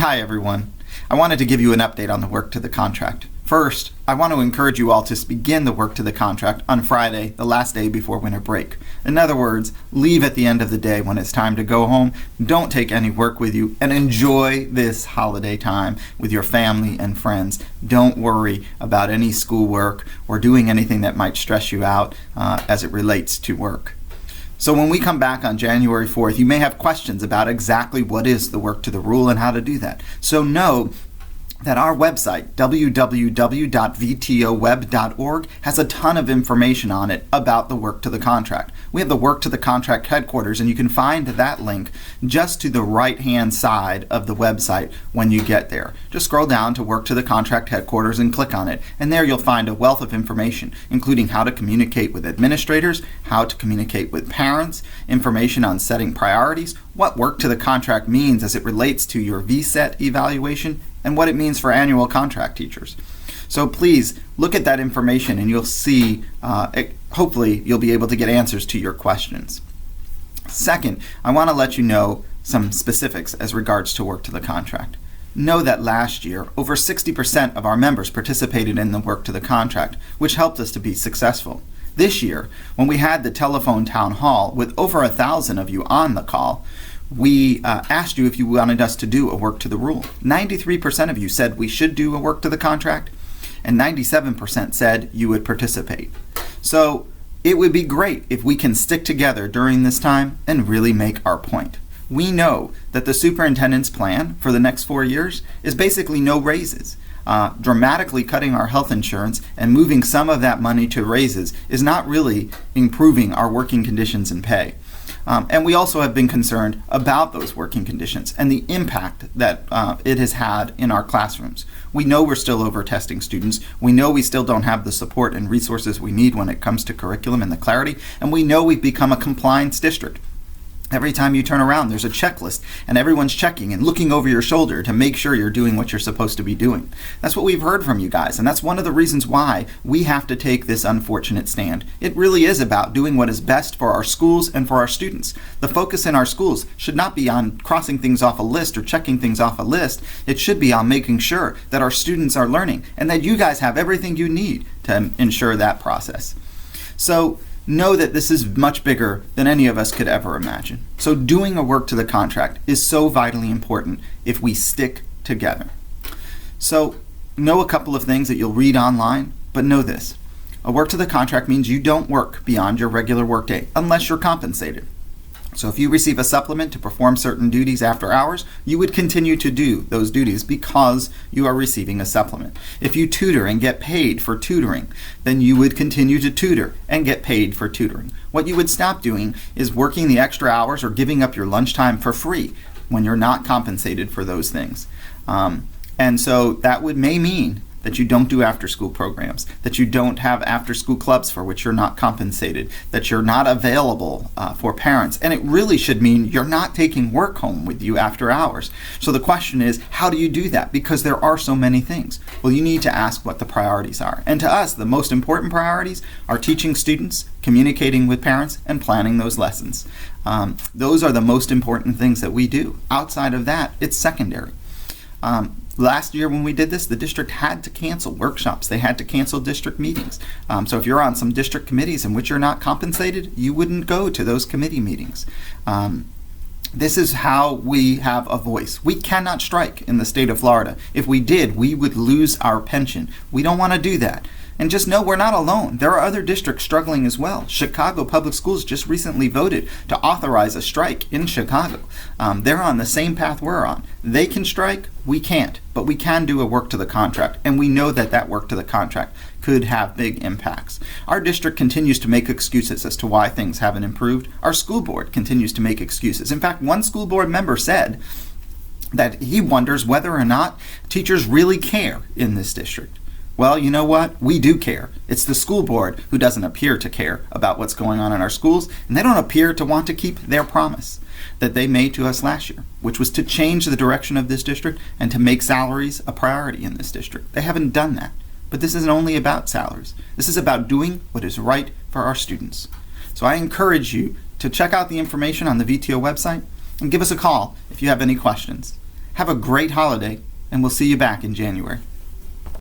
Hi everyone. I wanted to give you an update on the work to the contract. First, I want to encourage you all to begin the work to the contract on Friday, the last day before winter break. In other words, leave at the end of the day when it's time to go home. Don't take any work with you and enjoy this holiday time with your family and friends. Don't worry about any schoolwork or doing anything that might stress you out as it relates to work. So when we come back on January 4th, you may have questions about exactly what is the work to the rule and how to do that. So know that our website, www.vtoweb.org, has a ton of information on it about the work to the contract. We have the work to the contract headquarters, and you can find that link just to the right-hand side of the website when you get there. Just scroll down to work to the contract headquarters and click on it, and there you'll find a wealth of information, including how to communicate with administrators, how to communicate with parents, information on setting priorities, what work to the contract means as it relates to your VSET evaluation, and what it means for annual contract teachers. So please look at that information and you'll see, hopefully you'll be able to get answers to your questions. Second, I want to let you know some specifics as regards to work to the contract. Know that last year, over 60% of our members participated in the work to the contract, which helped us to be successful. This year, when we had the telephone town hall with over 1,000 of you on the call, we asked you if you wanted us to do a work to the rule. 93% of you said we should do a work to the contract, and 97% said you would participate. So it would be great if we can stick together during this time and really make our point. We know that the superintendent's plan for the next 4 years is basically no raises. Dramatically cutting our health insurance and moving some of that money to raises is not really improving our working conditions and pay. And we also have been concerned about those working conditions and the impact that it has had in our classrooms. We know we're still over-testing students. We know we still don't have the support and resources we need when it comes to curriculum and the clarity. And we know we've become a compliance district. Every time you turn around, there's a checklist, and everyone's checking and looking over your shoulder to make sure you're doing what you're supposed to be doing. That's what we've heard from you guys, and that's one of the reasons why we have to take this unfortunate stand. It really is about doing what is best for our schools and for our students. The focus in our schools should not be on crossing things off a list or checking things off a list. It should be on making sure that our students are learning and that you guys have everything you need to ensure that process. So know that this is much bigger than any of us could ever imagine. So doing a work to the contract is so vitally important if we stick together. So know a couple of things that you'll read online, but know this. A work to the contract means you don't work beyond your regular workday unless you're compensated. So if you receive a supplement to perform certain duties after hours, you would continue to do those duties because you are receiving a supplement. If you tutor and get paid for tutoring, then you would continue to tutor and get paid for tutoring. What you would stop doing is working the extra hours or giving up your lunchtime for free when you're not compensated for those things. And so that may mean that you don't do after-school programs, that you don't have after-school clubs for which you're not compensated, that you're not available for parents. And it really should mean you're not taking work home with you after hours. So the question is, how do you do that? Because there are so many things. Well, you need to ask what the priorities are. And to us, the most important priorities are teaching students, communicating with parents, and planning those lessons. Those are the most important things that we do. Outside of that, it's secondary. Last year when we did this, the district had to cancel workshops. They had to cancel district meetings. So if you're on some district committees in which you're not compensated, you wouldn't go to those committee meetings. This is how we have a voice. We cannot strike in the state of Florida. If we did, we would lose our pension. We don't want to do that. And just know we're not alone. There are other districts struggling as well. Chicago Public Schools just recently voted to authorize a strike in Chicago. They're on the same path we're on. They can strike, we can't, but we can do a work to the contract, and we know that that work to the contract could have big impacts. Our district continues to make excuses as to why things haven't improved. Our school board continues to make excuses. In fact, one school board member said that he wonders whether or not teachers really care in this district. Well, you know what? We do care. It's the school board who doesn't appear to care about what's going on in our schools, and they don't appear to want to keep their promise that they made to us last year, which was to change the direction of this district and to make salaries a priority in this district. They haven't done that. But this isn't only about salaries. This is about doing what is right for our students. So I encourage you to check out the information on the VTO website and give us a call if you have any questions. Have a great holiday, and we'll see you back in January.